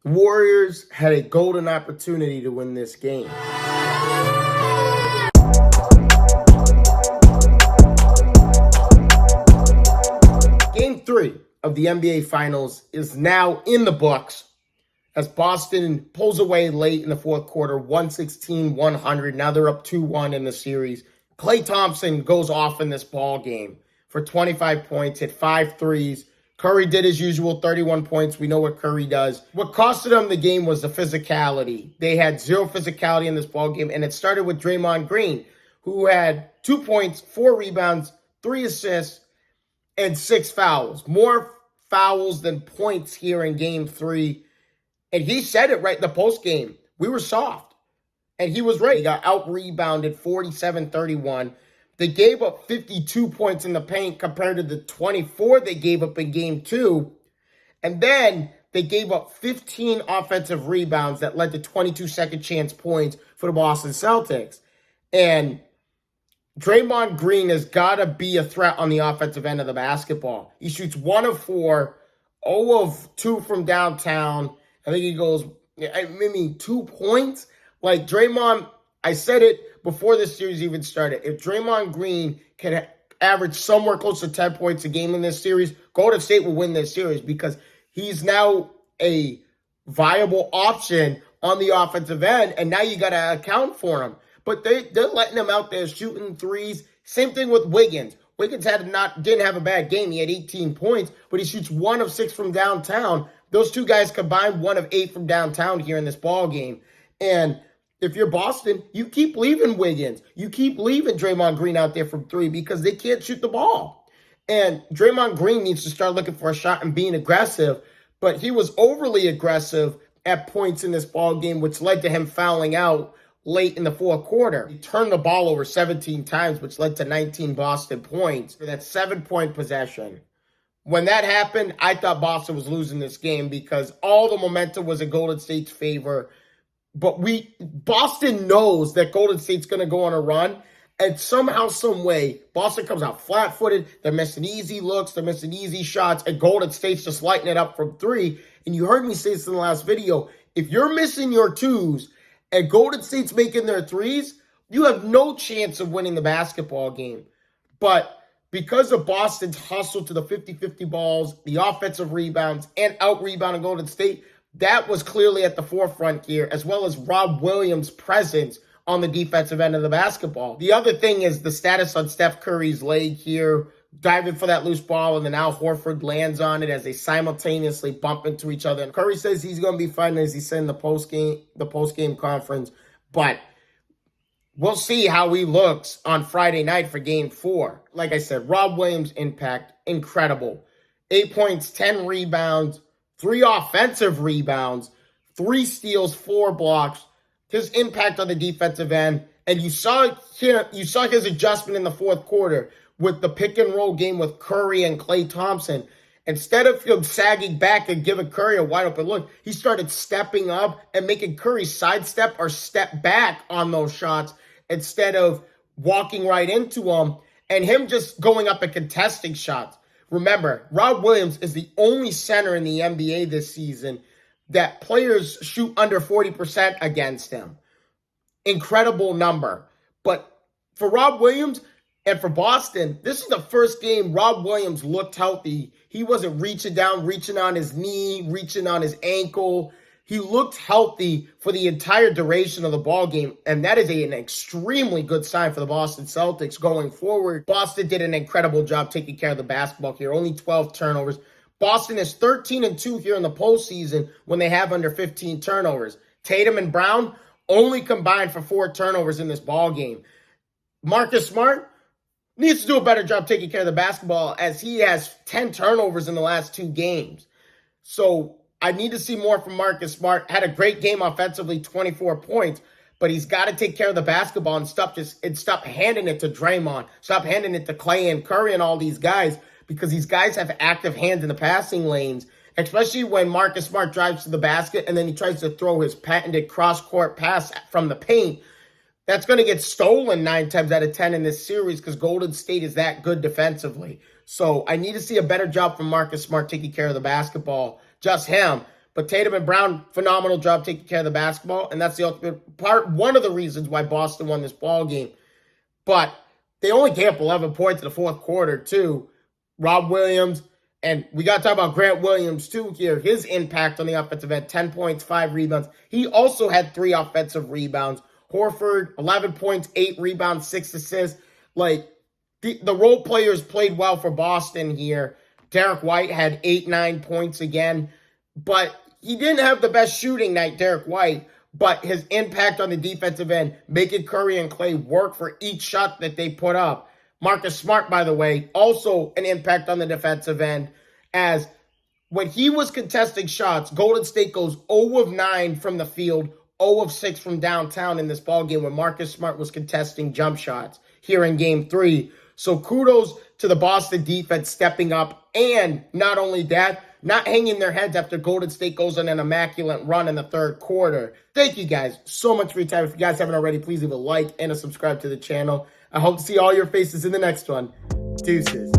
Warriors had a golden opportunity to win this game. Game 3 of the NBA Finals is now in the books as Boston pulls away late in the fourth quarter, 116-100. Now they're up 2-1 in the series. Klay Thompson goes off in this ball game for 25 points, hit 5 threes. Curry did his usual 31 points. We know what Curry does. What costed them the game was the physicality. They had zero physicality in this ball game, and it started with Draymond Green, who had 2 points, 4 rebounds, 3 assists, and 6 fouls. More fouls than points here in game 3. And he said it right in the post game. We were soft. And he was right. He got out-rebounded 47-31. They gave up 52 points in the paint compared to the 24 they gave up in game 2. And then they gave up 15 offensive rebounds that led to 22 second chance points for the Boston Celtics. And Draymond Green has got to be a threat on the offensive end of the basketball. He shoots 1 of 4, 0 of 2 from downtown. I think he goes, 2 points. Like Draymond, I said it before this series even started. If Draymond Green can average somewhere close to 10 points a game in this series, Golden State will win this series because he's now a viable option on the offensive end, and now you got to account for him. But they're letting him out there shooting threes. Same thing with Wiggins. Wiggins didn't have a bad game. He had 18 points, but he shoots 1 of 6 from downtown. Those two guys combined 1 of 8 from downtown here in this ball game. And if you're Boston, you keep leaving Wiggins. You keep leaving Draymond Green out there from 3 because they can't shoot the ball. And Draymond Green needs to start looking for a shot and being aggressive. But he was overly aggressive at points in this ball game, which led to him fouling out late in the fourth quarter. He turned the ball over 17 times, which led to 19 Boston points for that 7-point possession. When that happened, I thought Boston was losing this game because all the momentum was in Golden State's favor. But Boston knows that Golden State's going to go on a run. And somehow, some way, Boston comes out flat-footed. They're missing easy looks. They're missing easy shots. And Golden State's just lighting it up from 3. And you heard me say this in the last video. If you're missing your 2s and Golden State's making their 3s, you have no chance of winning the basketball game. But because of Boston's hustle to the 50-50 balls, the offensive rebounds, and out-rebounding Golden State, that was clearly at the forefront here, as well as Rob Williams' presence on the defensive end of the basketball. The other thing is the status on Steph Curry's leg here, diving for that loose ball, and then Al Horford lands on it as they simultaneously bump into each other. And Curry says he's going to be fine, as he said in the post-game conference, but we'll see how he looks on Friday night for Game 4. Like I said, Rob Williams' impact, incredible. 8 points, 10 rebounds, 3 offensive rebounds, 3 steals, 4 blocks. His impact on the defensive end, and you saw his adjustment in the fourth quarter with the pick and roll game with Curry and Klay Thompson. Instead of him sagging back and giving Curry a wide open look, he started stepping up and making Curry sidestep or step back on those shots instead of walking right into them and him just going up and contesting shots. Remember, Rob Williams is the only center in the NBA this season that players shoot under 40% against him. Incredible number. But for Rob Williams and for Boston, this is the first game Rob Williams looked healthy. He wasn't reaching down, reaching on his knee, reaching on his ankle. He looked healthy for the entire duration of the ball game, and that is an extremely good sign for the Boston Celtics going forward. Boston did an incredible job taking care of the basketball here. Only 12 turnovers. Boston is 13-2 here in the postseason when they have under 15 turnovers. Tatum and Brown only combined for 4 turnovers in this ball game. Marcus Smart needs to do a better job taking care of the basketball as he has 10 turnovers in the last 2 games. So I need to see more from Marcus Smart. Had a great game offensively, 24 points, but he's got to take care of the basketball and stop handing it to Draymond. Stop handing it to Klay and Curry and all these guys, because these guys have active hands in the passing lanes, especially when Marcus Smart drives to the basket and then he tries to throw his patented cross-court pass from the paint. That's going to get stolen 9 times out of 10 in this series because Golden State is that good defensively. So I need to see a better job from Marcus Smart taking care of the basketball. Just him. But Tatum and Brown, phenomenal job taking care of the basketball, and that's the ultimate part. One of the reasons why Boston won this ball game. But they only gave up 11 points in the fourth quarter, too. Rob Williams, and we got to talk about Grant Williams, too, here. His impact on the offensive end, 10 points, 5 rebounds. He also had 3 offensive rebounds. Horford, 11 points, 8 rebounds, 6 assists. Like, the role players played well for Boston here. Derek White had 8, 9 points again. But he didn't have the best shooting night, Derek White. But his impact on the defensive end, making Curry and Clay work for each shot that they put up. Marcus Smart, by the way, also an impact on the defensive end, as when he was contesting shots, Golden State goes 0 of 9 from the field, 0 of 6 from downtown in this ballgame when Marcus Smart was contesting jump shots here in Game 3. So kudos to the Boston defense stepping up, and not only that, not hanging their heads after Golden State goes on an immaculate run in the third quarter. Thank you guys so much for your time. If you guys haven't already, please leave a like and a subscribe to the channel. I hope to see all your faces in the next one. Deuces.